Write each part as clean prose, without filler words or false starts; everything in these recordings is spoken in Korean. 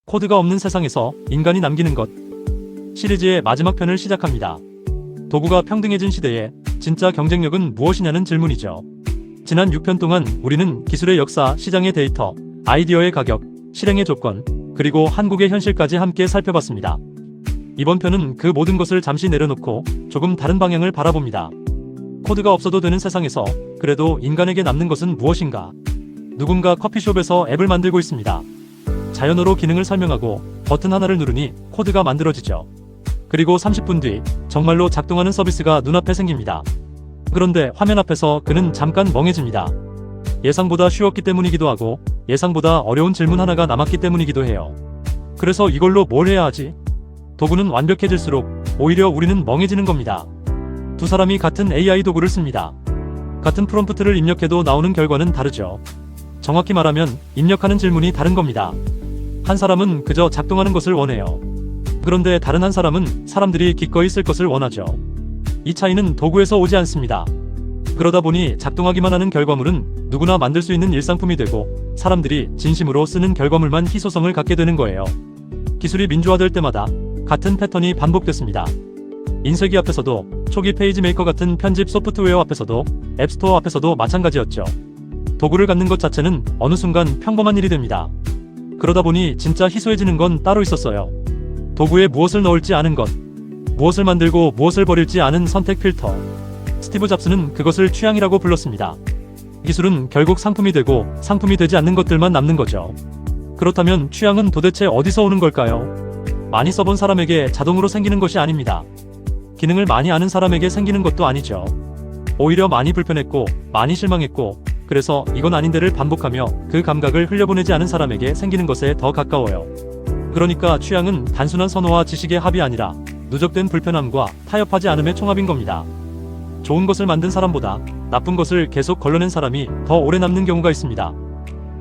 코드가 없는 세상에서 인간이 남기는 것 시리즈의 마지막 편을 시작합니다. 도구가 평등해진 시대에 진짜 경쟁력은 무엇이냐는 질문이죠. 지난 6편 동안 우리는 기술의 역사, 시장의 데이터, 아이디어의 가격, 실행의 조건, 그리고 한국의 현실까지 함께 살펴봤습니다. 이번 편은 그 모든 것을 잠시 내려놓고 조금 다른 방향을 바라봅니다. 코드가 없어도 되는 세상에서 그래도 인간에게 남는 것은 무엇인가? 누군가 커피숍에서 앱을 만들고 있습니다. 자연어로 기능을 설명하고 버튼 하나를 누르니 코드가 만들어지죠. 그리고 30분 뒤 정말로 작동하는 서비스가 눈앞에 생깁니다. 그런데 화면 앞에서 그는 잠깐 멍해집니다. 예상보다 쉬웠기 때문이기도 하고 예상보다 어려운 질문 하나가 남았기 때문이기도 해요. 그래서 이걸로 뭘 해야 하지? 도구는 완벽해질수록 오히려 우리는 멍해지는 겁니다. 두 사람이 같은 AI 도구를 씁니다. 같은 프롬프트를 입력해도 나오는 결과는 다르죠. 정확히 말하면 입력하는 질문이 다른 겁니다. 한 사람은 그저 작동하는 것을 원해요. 그런데 다른 한 사람은 사람들이 기꺼이 쓸 것을 원하죠. 이 차이는 도구에서 오지 않습니다. 그러다 보니 작동하기만 하는 결과물은 누구나 만들 수 있는 일상품이 되고 사람들이 진심으로 쓰는 결과물만 희소성을 갖게 되는 거예요. 기술이 민주화될 때마다 같은 패턴이 반복됐습니다. 인쇄기 앞에서도 초기 페이지 메이커 같은 편집 소프트웨어 앞에서도 앱스토어 앞에서도 마찬가지였죠. 도구를 갖는 것 자체는 어느 순간 평범한 일이 됩니다. 그러다 보니 진짜 희소해지는 건 따로 있었어요. 도구에 무엇을 넣을지 아는 것, 무엇을 만들고 무엇을 버릴지 아는 선택 필터. 스티브 잡스는 그것을 취향이라고 불렀습니다. 기술은 결국 상품이 되고 상품이 되지 않는 것들만 남는 거죠. 그렇다면 취향은 도대체 어디서 오는 걸까요? 많이 써본 사람에게 자동으로 생기는 것이 아닙니다. 기능을 많이 아는 사람에게 생기는 것도 아니죠. 오히려 많이 불편했고 많이 실망했고 그래서 이건 아닌데를 반복하며 그 감각을 흘려보내지 않은 사람에게 생기는 것에 더 가까워요. 그러니까 취향은 단순한 선호와 지식의 합이 아니라 누적된 불편함과 타협하지 않음의 총합인 겁니다. 좋은 것을 만든 사람보다 나쁜 것을 계속 걸러낸 사람이 더 오래 남는 경우가 있습니다.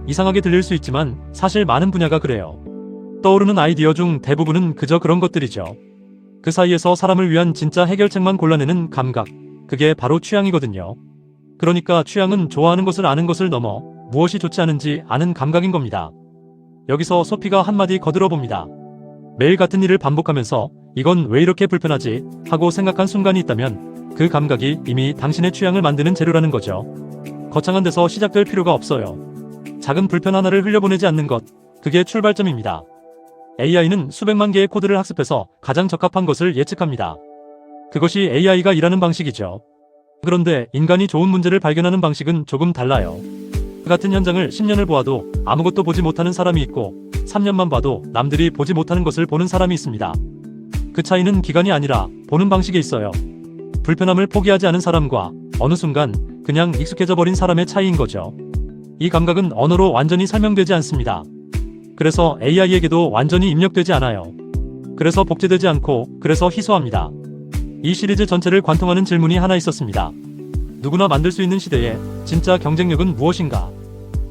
이상하게 들릴 수 있지만 사실 많은 분야가 그래요. 떠오르는 아이디어 중 대부분은 그저 그런 것들이죠. 그 사이에서 사람을 위한 진짜 해결책만 골라내는 감각, 그게 바로 취향이거든요. 그러니까 취향은 좋아하는 것을 아는 것을 넘어 무엇이 좋지 않은지 아는 감각인 겁니다. 여기서 소피가 한마디 거들어봅니다. 매일 같은 일을 반복하면서 이건 왜 이렇게 불편하지? 하고 생각한 순간이 있다면 그 감각이 이미 당신의 취향을 만드는 재료라는 거죠. 거창한 데서 시작될 필요가 없어요. 작은 불편 하나를 흘려보내지 않는 것, 그게 출발점입니다. AI는 수백만 개의 코드를 학습해서 가장 적합한 것을 예측합니다. 그것이 AI가 일하는 방식이죠. 그런데 인간이 좋은 문제를 발견하는 방식은 조금 달라요. 같은 현장을 10년을 보아도 아무것도 보지 못하는 사람이 있고 3년만 봐도 남들이 보지 못하는 것을 보는 사람이 있습니다. 그 차이는 기간이 아니라 보는 방식에 있어요. 불편함을 포기하지 않은 사람과 어느 순간 그냥 익숙해져 버린 사람의 차이인 거죠. 이 감각은 언어로 완전히 설명되지 않습니다. 그래서 AI에게도 완전히 입력되지 않아요. 그래서 복제되지 않고 그래서 희소합니다. 이 시리즈 전체를 관통하는 질문이 하나 있었습니다. 누구나 만들 수 있는 시대에 진짜 경쟁력은 무엇인가?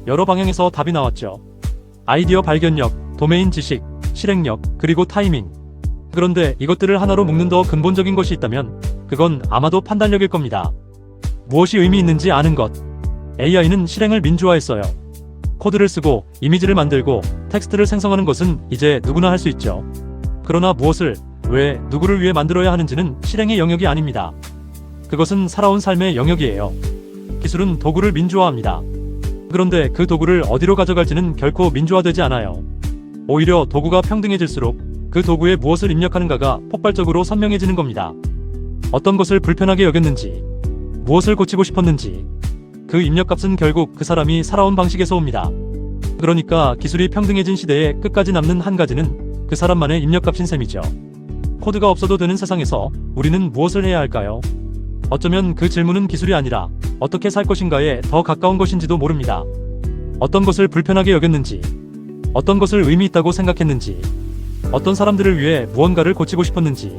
여러 방향에서 답이 나왔죠. 아이디어 발견력, 도메인 지식, 실행력, 그리고 타이밍. 그런데 이것들을 하나로 묶는 더 근본적인 것이 있다면 그건 아마도 판단력일 겁니다. 무엇이 의미 있는지 아는 것. AI는 실행을 민주화했어요. 코드를 쓰고 이미지를 만들고 텍스트를 생성하는 것은 이제 누구나 할 수 있죠. 그러나 무엇을, 왜, 누구를 위해 만들어야 하는지는 실행의 영역이 아닙니다. 그것은 살아온 삶의 영역이에요. 기술은 도구를 민주화합니다. 그런데 그 도구를 어디로 가져갈지는 결코 민주화되지 않아요. 오히려 도구가 평등해질수록 그 도구에 무엇을 입력하는가가 폭발적으로 선명해지는 겁니다. 어떤 것을 불편하게 여겼는지, 무엇을 고치고 싶었는지, 그 입력값은 결국 그 사람이 살아온 방식에서 옵니다. 그러니까 기술이 평등해진 시대에 끝까지 남는 한 가지는 그 사람만의 입력값인 셈이죠. 코드가 없어도 되는 세상에서 우리는 무엇을 해야 할까요? 어쩌면 그 질문은 기술이 아니라 어떻게 살 것인가에 더 가까운 것인지도 모릅니다. 어떤 것을 불편하게 여겼는지, 어떤 것을 의미 있다고 생각했는지, 어떤 사람들을 위해 무언가를 고치고 싶었는지,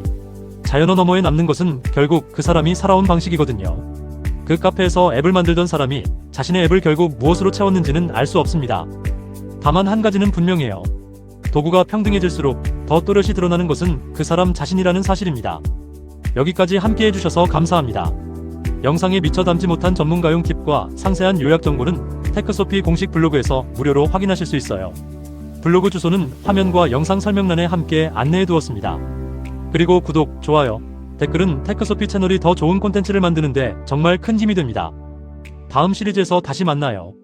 자연어 너머에 남는 것은 결국 그 사람이 살아온 방식이거든요. 그 카페에서 앱을 만들던 사람이 자신의 앱을 결국 무엇으로 채웠는지는 알 수 없습니다. 다만 한 가지는 분명해요. 도구가 평등해질수록 더 또렷이 드러나는 것은 그 사람 자신이라는 사실입니다. 여기까지 함께 해주셔서 감사합니다. 영상에 미처 담지 못한 전문가용 팁과 상세한 요약 정보는 테크소피 공식 블로그에서 무료로 확인하실 수 있어요. 블로그 주소는 화면과 영상 설명란에 함께 안내해 두었습니다. 그리고 구독, 좋아요, 댓글은 테크소피 채널이 더 좋은 콘텐츠를 만드는데 정말 큰 힘이 됩니다. 다음 시리즈에서 다시 만나요.